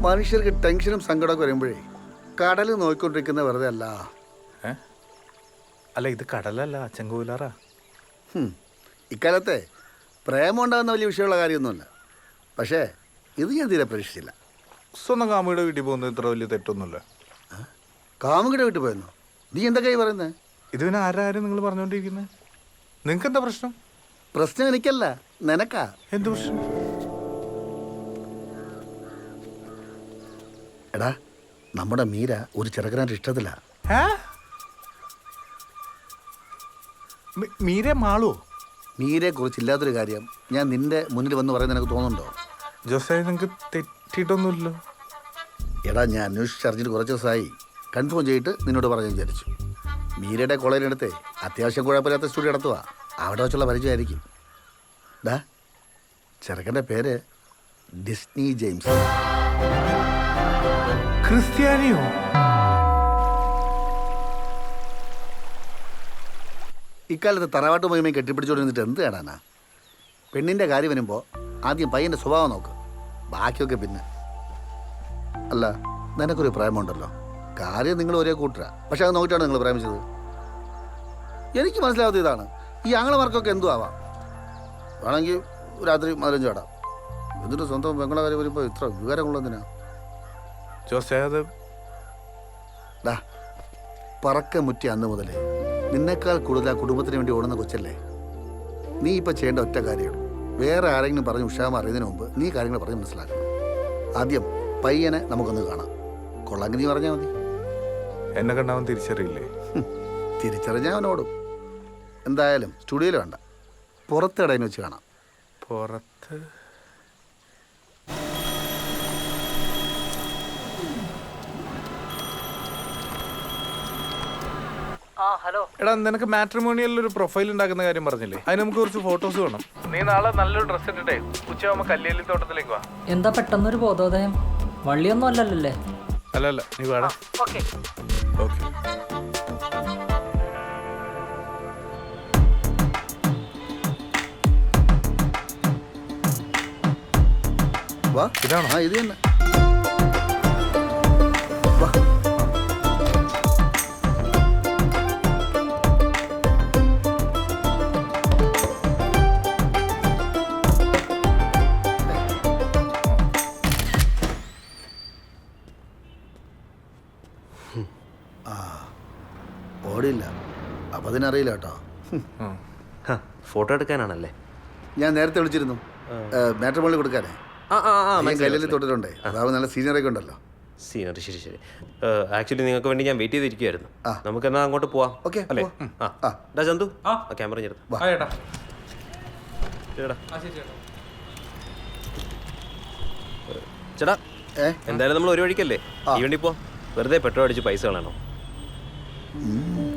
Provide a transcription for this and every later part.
മനുഷ്യർക്ക് ടെൻഷനും സങ്കടമൊക്കെ വരുമ്പോഴേ കടൽ നോക്കിക്കൊണ്ടിരിക്കുന്ന വെറുതെ അല്ല. അല്ല, ഇത് കടലല്ല, ചെങ്കോലാറാ. ഇക്കാലത്തെ പ്രേമം ഉണ്ടാകുന്ന വലിയ വിഷയമുള്ള കാര്യമൊന്നുമല്ല. പക്ഷേ ഇത് ഞാൻ തീരെ പ്രതീക്ഷിച്ചില്ല. സ്വന്തം കാമുകിയുടെ വീട്ടിൽ പോകുന്നത് ഇത്ര വലിയ തെറ്റൊന്നുമില്ല. കാമുകിയുടെ വീട്ടിൽ പോയെന്നോ? നീ എന്തൊക്കെയായി പറയുന്നത്? ഇത് പിന്നെ ആരാരും നിങ്ങൾ പറഞ്ഞുകൊണ്ടിരിക്കുന്നത്? നിങ്ങൾക്ക് എന്താ പ്രശ്നം? പ്രശ്നം എനിക്കല്ല, നിനക്കാ. എന്ത് പ്രശ്നം? എടാ, നമ്മുടെ മീര ഒരു ചെറുക്കനായിട്ട് ഇഷ്ടത്തില്ല. മീരെ മാളോ? മീരയെ കുറിച്ച് ഇല്ലാത്തൊരു കാര്യം ഞാൻ നിന്റെ മുന്നിൽ വന്ന് പറയുന്നത് എനിക്ക് തോന്നുന്നുണ്ടോ? ജോസേ, നിങ്ങൾക്ക് തെറ്റിയിട്ടൊന്നുമില്ലല്ലോ. എടാ, ഞാൻ അന്വേഷിച്ചറിഞ്ഞിട്ട് കുറച്ച് ദിവസമായി. കൺഫേം ചെയ്തിട്ട് നിന്നോട് പറഞ്ഞു വിചാരിച്ചു. മീരയുടെ കോളേജിനടുത്ത് അത്യാവശ്യം കുഴപ്പമില്ലാത്ത സ്റ്റുഡിയോ നടത്തുക. അവിടെ വെച്ചുള്ള പരിചയമായിരിക്കും. ഡാ, ചെറുക്കൻ്റെ പേര് ഡിസ്നി ജെയിംസ്. ക്രിസ്ത്യാനിയോ? ഇക്കാലത്ത് തറവാട്ട് മഹിമയും കെട്ടിപ്പിടിച്ചോണ്ടിരുന്നിട്ട് എന്ത് കാണാനാ? പെണ്ണിൻ്റെ കാര്യം വരുമ്പോൾ ആദ്യം പയ്യൻ്റെ സ്വഭാവം നോക്ക്, ബാക്കിയൊക്കെ പിന്നെ. അല്ല, നിനക്കൊരു പ്രേമമുണ്ടല്ലോ. കാര്യം നിങ്ങൾ ഒരേ കൂട്ടരാ, പക്ഷെ അത് നോക്കിയിട്ടാണ് നിങ്ങൾ പ്രേമിച്ചത്. എനിക്ക് മനസ്സിലാവാത്ത ഇതാണ്. ഈ ആങ്ങളമാർക്കൊക്കെ എന്തു ആവാം. വേണമെങ്കിൽ രാത്രി മതിലഞ്ച് ചാടാം. എന്നിട്ട് സ്വന്തം പെങ്ങളെ കാര്യം വരുമ്പോൾ ഇത്ര വികാരമുള്ളതിനാ? ജോസേ, അത് പറക്ക മുറ്റി അന്ന് മുതലേ നിന്നേക്കാൾ കൂടുതൽ ആ കുടുംബത്തിന് വേണ്ടി ഓടുന്ന കൊച്ചല്ലേ. നീ ഇപ്പം ചെയ്യേണ്ട ഒറ്റ കാര്യമാണ്, വേറെ ആരെങ്കിലും പറഞ്ഞ് ഉഷാമ അറിയുന്നതിന് മുമ്പ് നീ കാര്യങ്ങൾ പറഞ്ഞ് മനസ്സിലാക്കണം. ആദ്യം പയ്യനെ നമുക്കൊന്ന് കാണാം. കൊള്ളാങ്കി നീ പറഞ്ഞാൽ മതി. എന്നെ കണ്ടാവൻ തിരിച്ചറിയില്ലേ? തിരിച്ചറിഞ്ഞാൽ അവനോടും. എന്തായാലും സ്റ്റുഡിയോയിൽ വേണ്ട, പുറത്തിടയിൽ വെച്ച് കാണാം. പുറത്ത്? എടാ, നിനക്ക് മാട്രിമോണിയലിൽ ഒരു പ്രൊഫൈൽ ഉണ്ടാക്കുന്ന കാര്യം പറഞ്ഞില്ലേ? അതിന് നമുക്ക് കുറച്ച് ഫോട്ടോസ് വേണം. നീ നാളെ നല്ലൊരു ഡ്രസ് ഇട്ടിട്ടേ ഉച്ചയാകുമ്പോൾ കല്ലേലി തോട്ടത്തിലേക്ക് വാ. എന്താ പെട്ടെന്നൊരു ബോധോദയം? വള്ളിയൊന്നും അല്ലല്ലേ? അല്ല, നീ വേണം. ഓക്കെ. വാ, ഇതാണോ? ആ, ഇത് തന്നെ. വാ. ഓടില്ല, അപ്പം അതിനറിയില്ല കേട്ടോ. ഫോട്ടോ എടുക്കാനാണല്ലേ? ഞാൻ നേരത്തെ വിളിച്ചിരുന്നു, മാട്രിമോണിയിൽ കൊടുക്കാനേ. കല്ലിൽ തൊട്ടിട്ടുണ്ടേ, അതാവും നല്ല സീനിയറൊക്കെ ഉണ്ടല്ലോ. സീനിയർ, ശരി. ആക്ച്വലി നിങ്ങൾക്ക് വേണ്ടി ഞാൻ വെയിറ്റ് ചെയ്തിരിക്കുമായിരുന്നു. നമുക്ക് എന്നാൽ അങ്ങോട്ട് പോവാം. ഓക്കെ അല്ലേ? ചന്തു, ക്യാമറ ചേട്ടാ. ചേട്ടാ, എന്തായാലും നമ്മൾ ഒരു വഴിക്കല്ലേ, ഈ വണ്ടി പോവാം. വെറുതെ പെട്രോൾ അടിച്ച് പൈസ കളയണോ?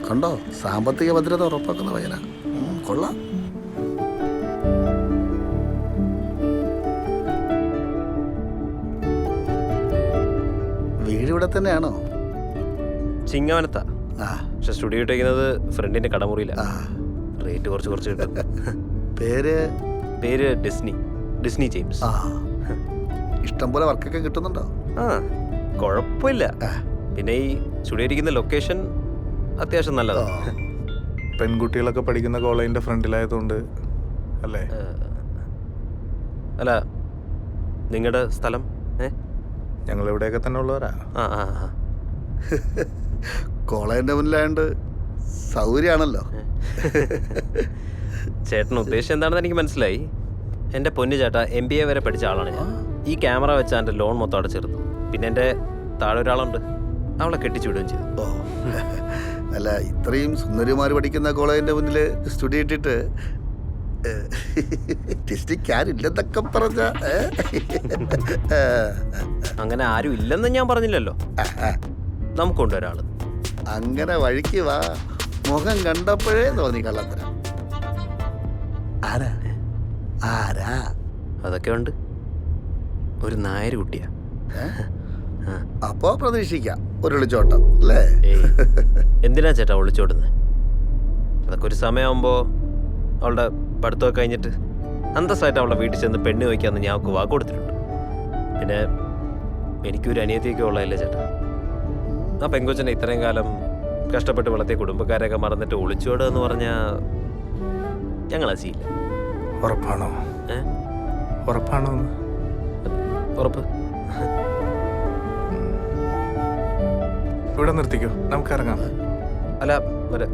കണ്ടോ, സാമ്പത്തിക ഭദ്രത ഉറപ്പാക്കുന്ന പയ്യനാ. കൊള്ളാം. വീട് ഇവിടെ തന്നെയാണോ? ചിങ്ങവനത്താ. പക്ഷെ സ്റ്റുഡിയോ ഇട്ടേക്കുന്നത് ഫ്രണ്ടിന്റെ കടമുറിയില്ല. റേറ്റ് കുറച്ച് കിട്ടും. പേര് ഡിസ്നി ജെയിംസ്. ഇഷ്ടം പോലെ വർക്കൊക്കെ കിട്ടുന്നുണ്ടോ? കുഴപ്പമില്ല. പിന്നെ ഈ സ്റ്റുഡിയോ ഇരിക്കുന്ന ലൊക്കേഷൻ അത്യാവശ്യം നല്ലതാണ്. പെൺകുട്ടികളൊക്കെ പഠിക്കുന്ന കോളേജിന്റെ ഫ്രണ്ടിലായതുകൊണ്ട് അല്ലേ? അല്ല, നിങ്ങളുടെ സ്ഥലം? ഞങ്ങൾ ഇവിടെയൊക്കെ തന്നെ ഉള്ളവരാ. കോളേജിന്റെ മുന്നിലായോണ്ട് സൗകര്യമാണല്ലോ. ചേട്ടൻ ഉദ്ദേശം എന്താണെന്ന് എനിക്ക് മനസ്സിലായി. എൻ്റെ പൊന്നു ചേട്ടാ, MBA വരെ പഠിച്ച ആളാണ് ഞാൻ. ഈ ക്യാമറ വെച്ചാൽ എൻ്റെ ലോൺ മൊത്തം അടച്ചെടുത്തു. പിന്നെ എൻ്റെ താഴെ ഒരാളുണ്ട്, അവളെ കെട്ടിച്ചു വിടുകയും ചെയ്തു. അല്ല, ഇത്രയും സുന്ദരിമാർ പഠിക്കുന്ന കോളേജിന്റെ മുന്നിൽ സ്റ്റുഡിയോ ഇട്ടിട്ട് ില്ലെന്നൊക്കെ പറഞ്ഞ അങ്ങനെ ആരും ഇല്ലെന്ന് ഞാൻ പറഞ്ഞില്ലല്ലോ. നമുക്കുണ്ട് ഒരാള്. അങ്ങനെ വഴിക്ക് വാ, മുഖം കണ്ടപ്പോഴേ തോന്നി കള്ളത്തരം. ആരാ? അതൊക്കെ ഉണ്ട്, ഒരു നായർ കുട്ടിയാ. അപ്പോ പ്രതീക്ഷിക്കാം ഒരു ഒളിച്ചോട്ടം അല്ലേ? എന്തിനാ ചേട്ടാ ഒളിച്ചോടുന്നത്? അതൊക്കെ ഒരു സമയമാകുമ്പോ അവളുടെ പഠിത്തമൊക്കെ കഴിഞ്ഞിട്ട് അന്തസ്സായിട്ട് അവളുടെ വീട്ടിൽ ചെന്ന് പെണ്ണ് വയ്ക്കാമെന്ന് ഞാൻ അവൾക്ക് വാക്ക് കൊടുത്തിട്ടുണ്ട്. പിന്നെ എനിക്കൊരു അനിയത്തിയൊക്കെ ഉള്ളതല്ലേ ചേട്ടാ. ആ പെങ്കൊച്ചനെ ഇത്രയും കാലം കഷ്ടപ്പെട്ട് വളർത്തിയ കുടുംബക്കാരെയൊക്കെ മറന്നിട്ട് ഒളിച്ചോടുക എന്ന് പറഞ്ഞാൽ ഞങ്ങളത് ചെയ്യില്ല. ഉറപ്പാണോ? ഏ ഉറപ്പാണോ? ഉറപ്പ്. ഇവിടെ നിർത്തിക്കോ, നമുക്ക് ഇറങ്ങാം. അല്ല മറ്റേ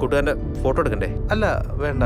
കൂട്ടുകാരൻ്റെ ഫോട്ടോ എടുക്കണ്ടേ? അല്ല വേണ്ട.